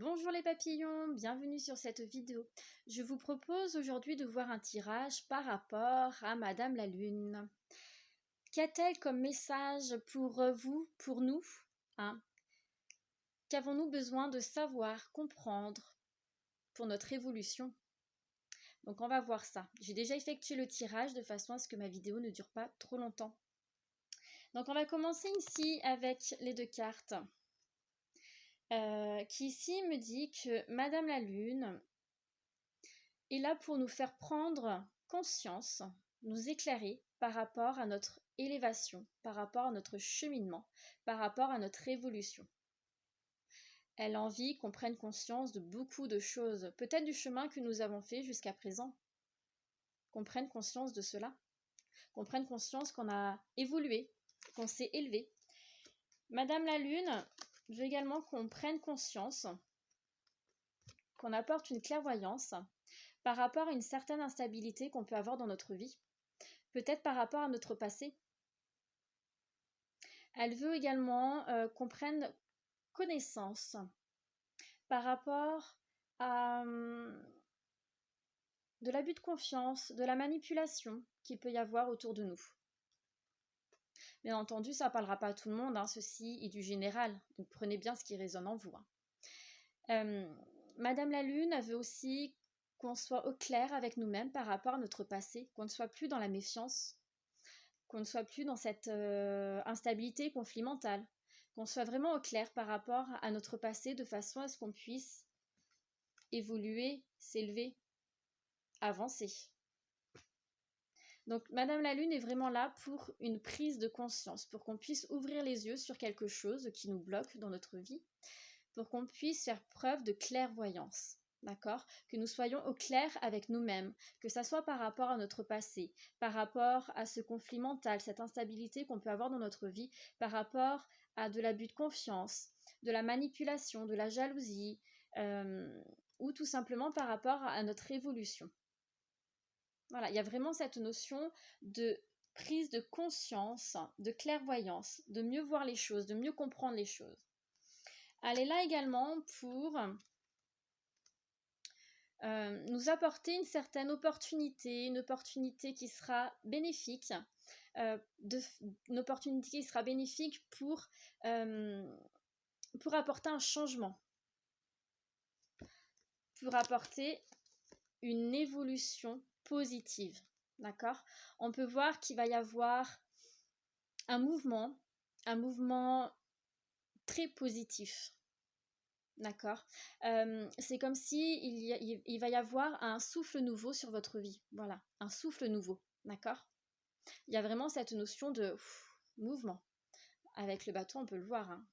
Bonjour les papillons, bienvenue sur cette vidéo. Je vous propose aujourd'hui de voir un tirage par rapport à Madame la Lune. Qu'a-t-elle comme message pour vous, pour nous, hein? Qu'avons-nous besoin de savoir, comprendre pour notre évolution? Donc on va voir ça. J'ai déjà effectué le tirage de façon à ce que ma vidéo ne dure pas trop longtemps. Donc on va commencer ici avec les deux cartes. Qui ici me dit que Madame la Lune est là pour nous faire prendre conscience, nous éclairer par rapport à notre élévation, par rapport à notre cheminement, par rapport à notre évolution. Elle a envie qu'on prenne conscience de beaucoup de choses, peut-être du chemin que nous avons fait jusqu'à présent, qu'on prenne conscience de cela, qu'on prenne conscience qu'on a évolué, qu'on s'est élevé. Madame la Lune veut également qu'on prenne conscience, qu'on apporte une clairvoyance par rapport à une certaine instabilité qu'on peut avoir dans notre vie, peut-être par rapport à notre passé. Elle veut également qu'on prenne connaissance par rapport à de l'abus de confiance, de la manipulation qu'il peut y avoir autour de nous. Bien entendu, ça ne parlera pas à tout le monde, hein, ceci est du général, donc prenez bien ce qui résonne en vous. Madame la Lune, elle veut aussi qu'on soit au clair avec nous-mêmes par rapport à notre passé, qu'on ne soit plus dans la méfiance, qu'on ne soit plus dans cette instabilité, conflit mental, qu'on soit vraiment au clair par rapport à notre passé de façon à ce qu'on puisse évoluer, s'élever, avancer. Donc Madame la Lune est vraiment là pour une prise de conscience, pour qu'on puisse ouvrir les yeux sur quelque chose qui nous bloque dans notre vie, pour qu'on puisse faire preuve de clairvoyance. D'accord? Que nous soyons au clair avec nous-mêmes, que ça soit par rapport à notre passé, par rapport à ce conflit mental, cette instabilité qu'on peut avoir dans notre vie, par rapport à de l'abus de confiance, de la manipulation, de la jalousie, ou tout simplement par rapport à notre évolution. Voilà, il y a vraiment cette notion de prise de conscience, de clairvoyance, de mieux voir les choses, de mieux comprendre les choses. Elle est là également pour nous apporter une certaine opportunité, une opportunité qui sera bénéfique, une opportunité qui sera bénéfique pour apporter un changement, pour apporter une évolution positive, d'accord? On peut voir qu'il va y avoir un mouvement très positif. D'accord. C'est comme si il va y avoir un souffle nouveau sur votre vie. Voilà, un souffle nouveau. D'accord. Il y a vraiment cette notion de mouvement. Avec le bateau, on peut le voir. Hein.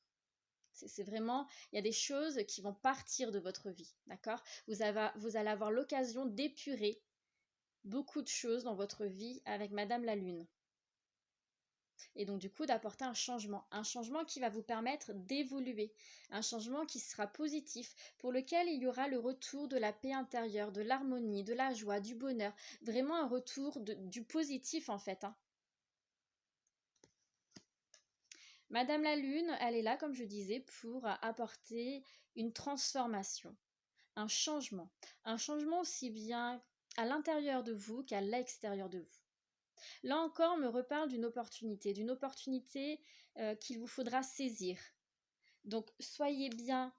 C'est vraiment, il y a des choses qui vont partir de votre vie. D'accord. Vous allez avoir l'occasion d'épurer beaucoup de choses dans votre vie avec Madame la Lune. Et donc du coup d'apporter un changement qui va vous permettre d'évoluer, un changement qui sera positif, pour lequel il y aura le retour de la paix intérieure, de l'harmonie, de la joie, du bonheur, vraiment un retour du positif en fait. Hein. Madame la Lune, elle est là, comme je disais, pour apporter une transformation, un changement aussi bien à l'intérieur de vous qu'à l'extérieur de vous. Là encore, on me reparle d'une opportunité qu'il vous faudra saisir. Donc, soyez bien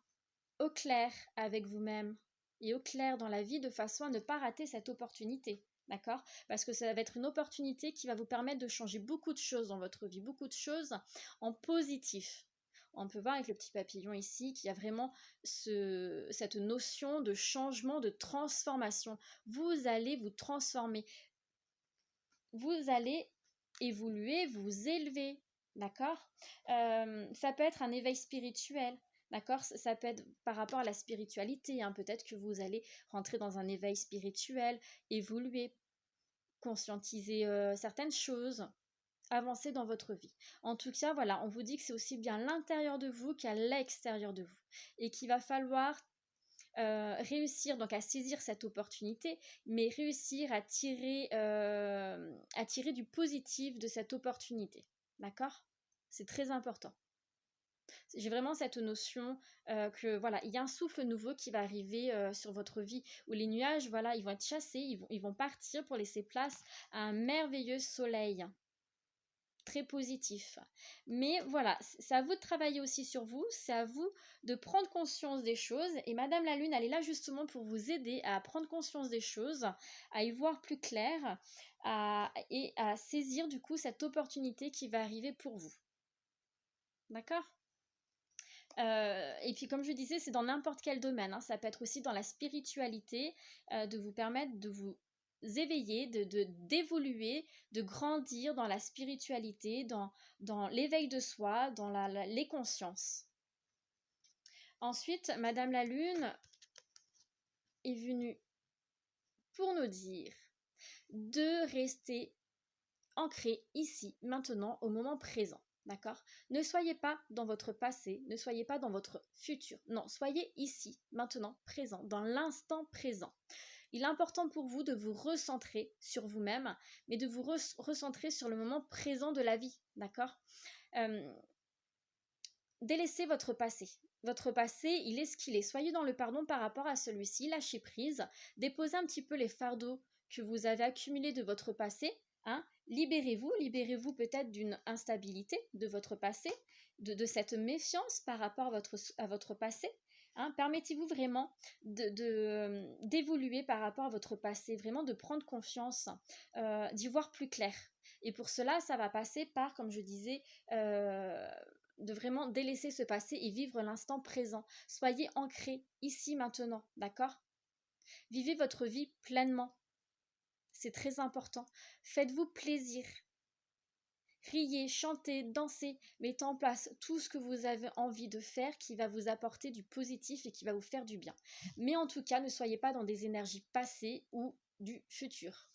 au clair avec vous-même et au clair dans la vie de façon à ne pas rater cette opportunité. D'accord? Parce que ça va être une opportunité qui va vous permettre de changer beaucoup de choses dans votre vie, beaucoup de choses en positif. On peut voir avec le petit papillon ici qu'il y a vraiment cette notion de changement, de transformation. Vous allez vous transformer. Vous allez évoluer, vous élever, d'accord? Ça peut être un éveil spirituel, d'accord? Ça peut être par rapport à la spiritualité, hein. Peut-être que vous allez rentrer dans un éveil spirituel, évoluer, conscientiser certaines choses, avancer dans votre vie. En tout cas, voilà, on vous dit que c'est aussi bien à l'intérieur de vous qu'à l'extérieur de vous et qu'il va falloir réussir donc à saisir cette opportunité, mais réussir à tirer du positif de cette opportunité. D'accord? C'est très important. J'ai vraiment cette notion que voilà, il y a un souffle nouveau qui va arriver sur votre vie, où les nuages, voilà, ils vont être chassés, ils vont partir pour laisser place à un merveilleux soleil très positif. Mais voilà, c'est à vous de travailler aussi sur vous, c'est à vous de prendre conscience des choses. Et Madame la Lune, elle est là justement pour vous aider à prendre conscience des choses, à y voir plus clair et à saisir du coup cette opportunité qui va arriver pour vous. D'accord? Et puis comme je disais, c'est dans n'importe quel domaine, hein. Ça peut être aussi dans la spiritualité, de vous permettre de vous éveiller, d'évoluer, de grandir dans la spiritualité, dans l'éveil de soi, dans les consciences. Ensuite, Madame la Lune est venue pour nous dire de rester ancré ici, maintenant, au moment présent. D'accord? Ne soyez pas dans votre passé, ne soyez pas dans votre futur. Non, soyez ici, maintenant, présent, dans l'instant présent. Il est important pour vous de vous recentrer sur vous-même, mais de vous recentrer sur le moment présent de la vie. D'accord? Délaissez votre passé. Votre passé, il est ce qu'il est. Soyez dans le pardon par rapport à celui-ci, lâchez prise, déposez un petit peu les fardeaux que vous avez accumulés de votre passé, hein. Libérez-vous peut-être d'une instabilité de votre passé, de cette méfiance par rapport à votre passé. Hein. Permettez-vous vraiment d'évoluer par rapport à votre passé, vraiment de prendre confiance, d'y voir plus clair. Et pour cela, ça va passer par, comme je disais, de vraiment délaisser ce passé et vivre l'instant présent. Soyez ancrés ici maintenant, d'accord? Vivez votre vie pleinement. C'est très important. Faites-vous plaisir. Riez, chantez, dansez, mettez en place tout ce que vous avez envie de faire qui va vous apporter du positif et qui va vous faire du bien. Mais en tout cas, ne soyez pas dans des énergies passées ou du futur.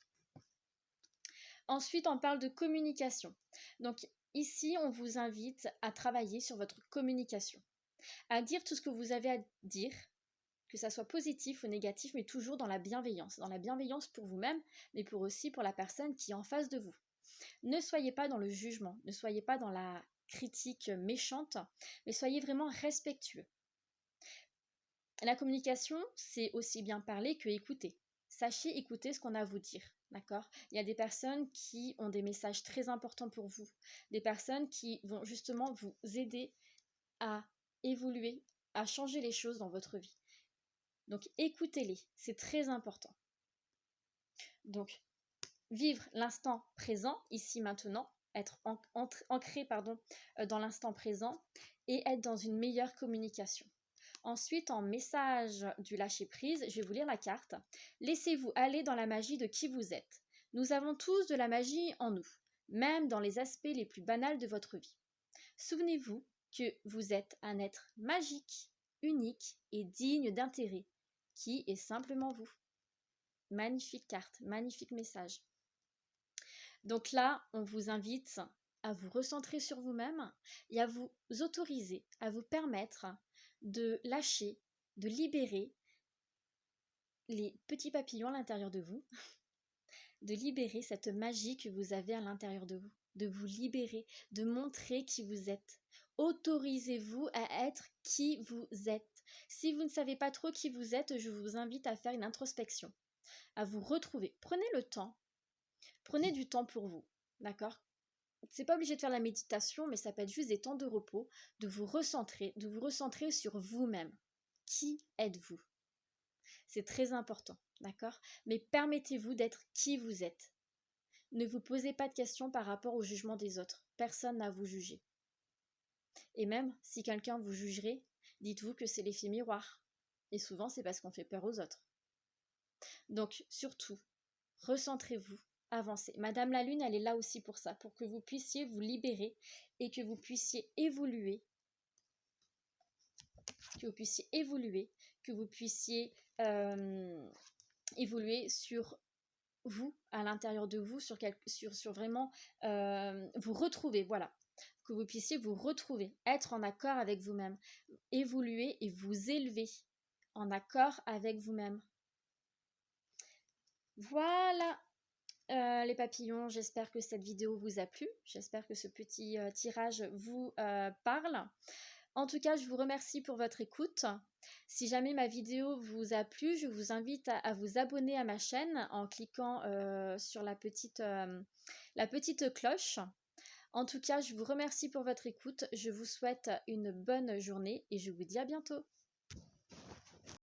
Ensuite, on parle de communication. Donc ici, on vous invite à travailler sur votre communication, à dire tout ce que vous avez à dire, que ça soit positif ou négatif, mais toujours dans la bienveillance pour vous-même, mais aussi pour la personne qui est en face de vous. Ne soyez pas dans le jugement, ne soyez pas dans la critique méchante, mais soyez vraiment respectueux. La communication, c'est aussi bien parler que écouter. Sachez écouter ce qu'on a à vous dire, d'accord? Il y a des personnes qui ont des messages très importants pour vous, des personnes qui vont justement vous aider à évoluer, à changer les choses dans votre vie. Donc écoutez-les, c'est très important. Donc vivre l'instant présent, ici maintenant, être ancré dans l'instant présent et être dans une meilleure communication. Ensuite, en message du lâcher-prise, je vais vous lire la carte. Laissez-vous aller dans la magie de qui vous êtes. Nous avons tous de la magie en nous, même dans les aspects les plus banals de votre vie. Souvenez-vous que vous êtes un être magique, unique et digne d'intérêt, qui est simplement vous. Magnifique carte, magnifique message. Donc là, on vous invite à vous recentrer sur vous-même et à vous autoriser, à vous permettre de lâcher, de libérer les petits papillons à l'intérieur de vous, de libérer cette magie que vous avez à l'intérieur de vous libérer, de montrer qui vous êtes. Autorisez-vous à être qui vous êtes. Si vous ne savez pas trop qui vous êtes, je vous invite à faire une introspection, à vous retrouver. Prenez le temps, prenez du temps pour vous, d'accord? C'est pas obligé de faire la méditation, mais ça peut être juste des temps de repos, de vous recentrer sur vous-même. Qui êtes-vous? C'est très important, d'accord? Mais permettez-vous d'être qui vous êtes. Ne vous posez pas de questions par rapport au jugement des autres. Personne n'a à vous juger. Et même si quelqu'un vous jugerait, dites-vous que c'est l'effet miroir. Et souvent, c'est parce qu'on fait peur aux autres. Donc, surtout, recentrez-vous, avancez. Madame la Lune, elle est là aussi pour ça, pour que vous puissiez vous libérer et que vous puissiez évoluer, que vous puissiez évoluer sur vous, à l'intérieur de vous, sur vraiment vous retrouver, voilà. Que vous puissiez vous retrouver, être en accord avec vous-même, évoluer et vous élever en accord avec vous-même. Voilà les papillons, j'espère que cette vidéo vous a plu, j'espère que ce petit tirage vous parle. En tout cas, je vous remercie pour votre écoute. Si jamais ma vidéo vous a plu, je vous invite à vous abonner à ma chaîne en cliquant sur la petite cloche. En tout cas, je vous remercie pour votre écoute. Je vous souhaite une bonne journée et je vous dis à bientôt.